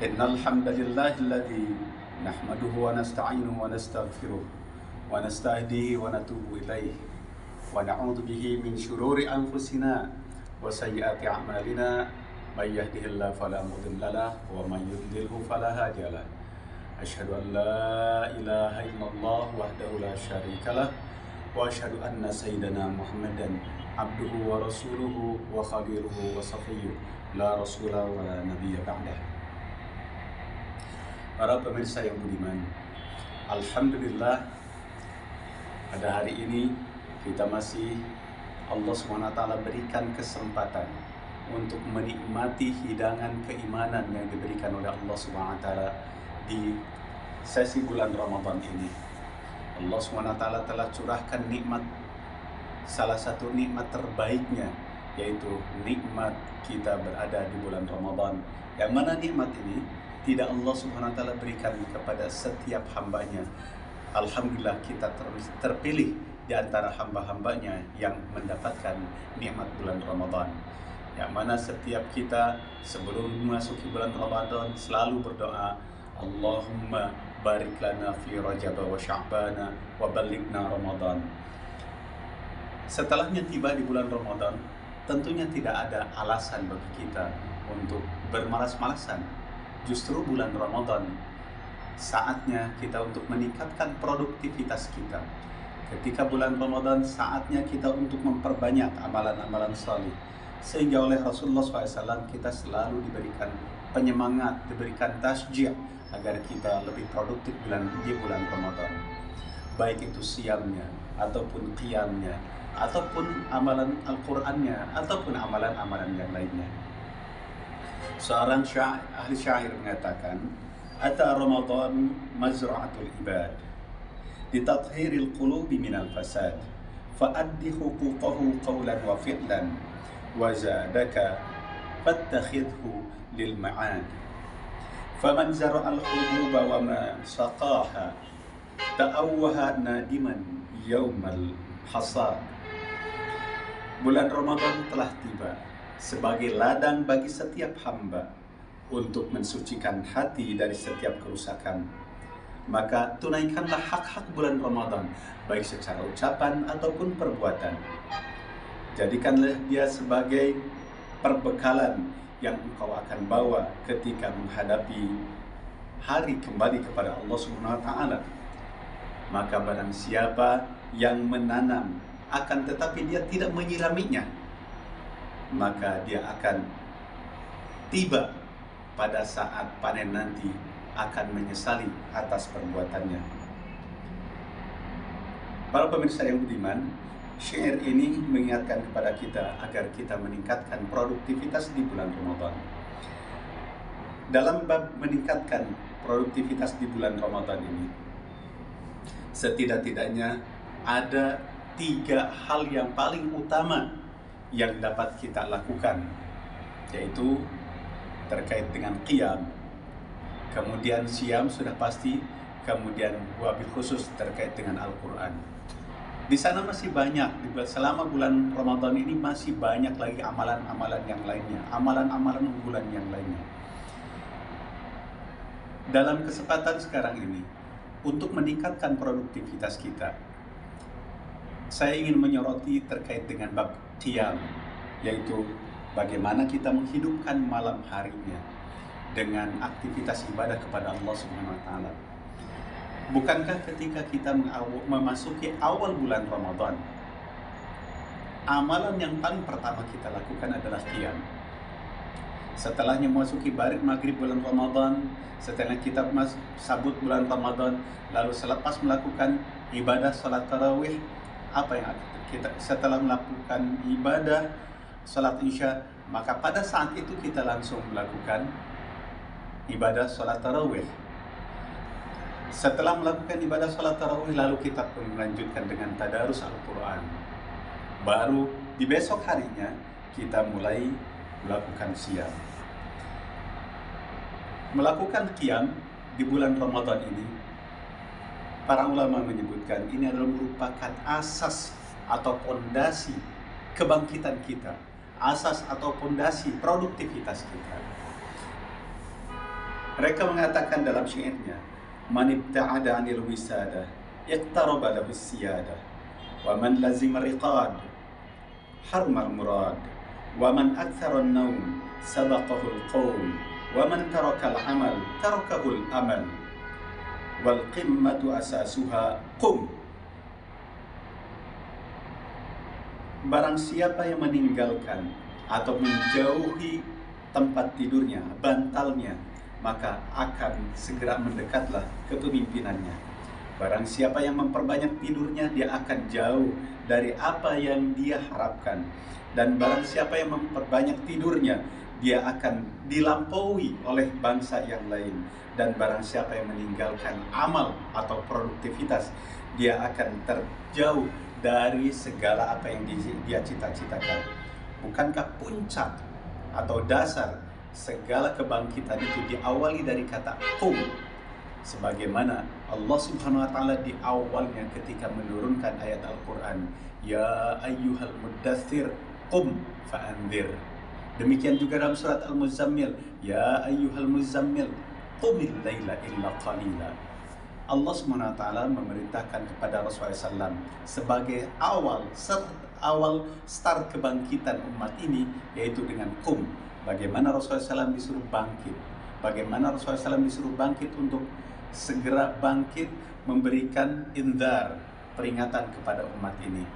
إن الحمد لله الذي نحمده ونستعينه ونستغفره ونستهديه ونتوب إليه ونعوذ به من شرور أنفسنا وسيئات أعمالنا من يهده الله فلا مضل له ومن يضلله فلا هادي له أشهد أن لا إله إلا الله وحده لا شريك له وأشهد أن سيدنا محمدا عبده ورسوله وخليله وصفيه لا رسول ولا نبي بعده. Para pemirsa yang budiman, alhamdulillah pada hari ini kita masih Allah SWT berikan kesempatan untuk menikmati hidangan keimanan yang diberikan oleh Allah SWT di sesi bulan Ramadan ini. Allah SWT telah curahkan nikmat, salah satu nikmat terbaiknya, yaitu nikmat kita berada di bulan Ramadan, yang mana nikmat ini tidak Allah SWT berikan kepada setiap hambanya. Alhamdulillah kita terpilih di antara hamba-hambanya yang mendapatkan nikmat bulan Ramadan, yang mana setiap kita sebelum memasuki bulan Ramadan selalu berdoa, Allahumma barik lana fi Rajab wa Sya'ban wa ballighna Ramadan. Setelahnya tiba di bulan Ramadan, tentunya tidak ada alasan bagi kita untuk bermalas-malasan. Justru bulan Ramadan saatnya kita untuk meningkatkan produktivitas kita. Ketika bulan Ramadan saatnya kita untuk memperbanyak amalan-amalan salih. Sehingga oleh Rasulullah SAW kita selalu diberikan penyemangat, diberikan tasjih agar kita lebih produktif di bulan Ramadan. Baik itu siamnya, ataupun qiyamnya, ataupun amalan Al-Qur'annya, ataupun amalan-amalan yang lainnya. Seorang ahli syair mengatakan, Ata Ramadan mazra'atul ibad litathhiril qulubi minal fasad fa'addi huquqahu qawlan wa fi'lan wa zadaka fattakhidhu lil ma'ad faman zara'al hububa wa ma saqaha ta'awwaha nadiman yawmal hasad. Bulan Ramadan telah tiba sebagai ladang bagi setiap hamba untuk mensucikan hati dari setiap kerusakan. Maka tunaikanlah hak-hak bulan Ramadan, baik secara ucapan ataupun perbuatan. Jadikanlah dia sebagai perbekalan yang engkau akan bawa ketika menghadapi hari kembali kepada Allah SWT. Maka barang siapa yang menanam akan tetapi dia tidak menyiraminya, maka dia akan tiba pada saat panen nanti akan menyesali atas perbuatannya. Para pemirsa yang budiman, syair ini mengingatkan kepada kita agar kita meningkatkan produktivitas di bulan Ramadan. Dalam bab meningkatkan produktivitas di bulan Ramadan ini, setidak-tidaknya ada 3 hal yang paling utama yang dapat kita lakukan, yaitu terkait dengan qiyam, kemudian siam sudah pasti, kemudian wabil khusus terkait dengan Al-Quran. Di sana masih banyak, selama bulan Ramadan ini masih banyak lagi amalan-amalan yang lainnya, amalan-amalan unggulan yang lainnya. Dalam kesempatan sekarang ini, untuk meningkatkan produktivitas kita, saya ingin menyoroti terkait dengan bab qiyam, yaitu bagaimana kita menghidupkan malam harinya dengan aktivitas ibadah kepada Allah SWT. Bukankah ketika kita memasuki awal bulan Ramadan, amalan yang paling pertama kita lakukan adalah qiyam. Setelahnya memasuki maghrib bulan Ramadan, setelah kita sabut bulan Ramadan, lalu selepas melakukan ibadah salat tarawih, apa yang kita setelah melakukan ibadah salat isya, maka pada saat itu kita langsung melakukan ibadah salat tarawih. Setelah melakukan ibadah salat tarawih, lalu kita pun melanjutkan dengan tadarus Al-Quran. Baru di besok harinya kita mulai melakukan siam. Melakukan qiyam di bulan Ramadan ini, para ulama menyebutkan ini adalah merupakan asas atau fondasi kebangkitan kita, asas atau fondasi produktivitas kita. Mereka mengatakan dalam syairnya, "Man ibta'ada 'anil wisada, iqtaraba lahu siyada, wa man lazima riqad, harmal murad, wa man aktsara an-naum, sabaqahu al-qaum, wa man taraka al-amal, tarakahu al-amal, wal qimmatu asasuha qum." Barang siapa yang meninggalkan atau menjauhi tempat tidurnya, bantalnya, maka akan segera mendekatlah kepemimpinannya. Barang siapa yang memperbanyak tidurnya, dia akan jauh dari apa yang dia harapkan. Dan barang siapa yang memperbanyak tidurnya, dia akan dilampaui oleh bangsa yang lain. Dan barang siapa yang meninggalkan amal atau produktivitas, dia akan terjauh dari segala apa yang dia cita-citakan. Bukankah puncak atau dasar segala kebangkitan itu diawali dari kata qum, sebagaimana Allah Subhanahu wa taala di awalnya ketika menurunkan ayat Al-Qur'an, ya ayyuhal muddatsir qum fa'anzir. Demikian juga dalam surat Al-Muzammil, ya ayyuhal muzammil qumil laila illa qalila. Allah Subhanahu wa taala memerintahkan kepada Rasulullah SAW sebagai awal start kebangkitan umat ini, yaitu dengan qum. Bagaimana Rasulullah SAW disuruh bangkit, bagaimana Rasulullah SAW disuruh bangkit untuk segera bangkit memberikan indar, peringatan kepada umat ini.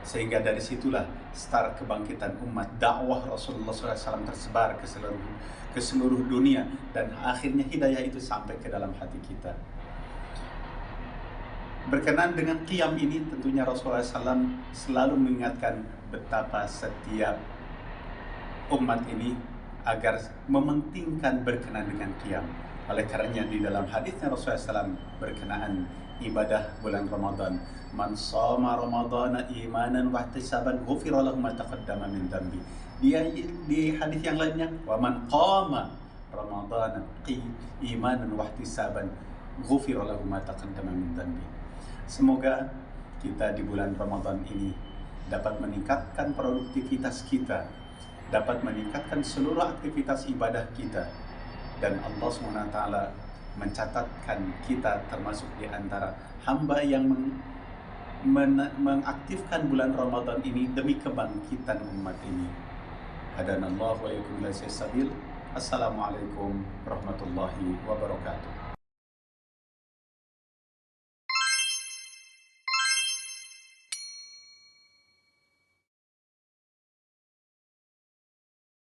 Sehingga dari situlah start kebangkitan umat, dakwah Rasulullah SAW tersebar ke seluruh dunia, dan akhirnya hidayah itu sampai ke dalam hati kita. Berkenaan dengan qiyam ini, tentunya Rasulullah SAW selalu mengingatkan betapa setiap umat ini agar mementingkan berkenaan dengan qiyam. Oleh karenanya di dalam hadisnya Rasulullah SAW berkenaan ibadah bulan Ramadan, man shoma ramadhana imanan wa ihtisaban ghufira lahu ma taqaddama min dhanbi. Di hadis yang lainnya, wa man qama ramadhana imanan wa ihtisaban ghufira lahu ma taqaddama min dhanbi. Semoga kita di bulan Ramadan ini dapat meningkatkan produktivitas kita, dapat meningkatkan seluruh aktivitas ibadah kita, dan Allah SWT mencatatkan kita termasuk di antara hamba yang mengaktifkan bulan Ramadan ini demi kebangkitan umat ini. Hadanallahu wa iyyakum ila sabil. Assalamualaikum warahmatullahi wabarakatuh.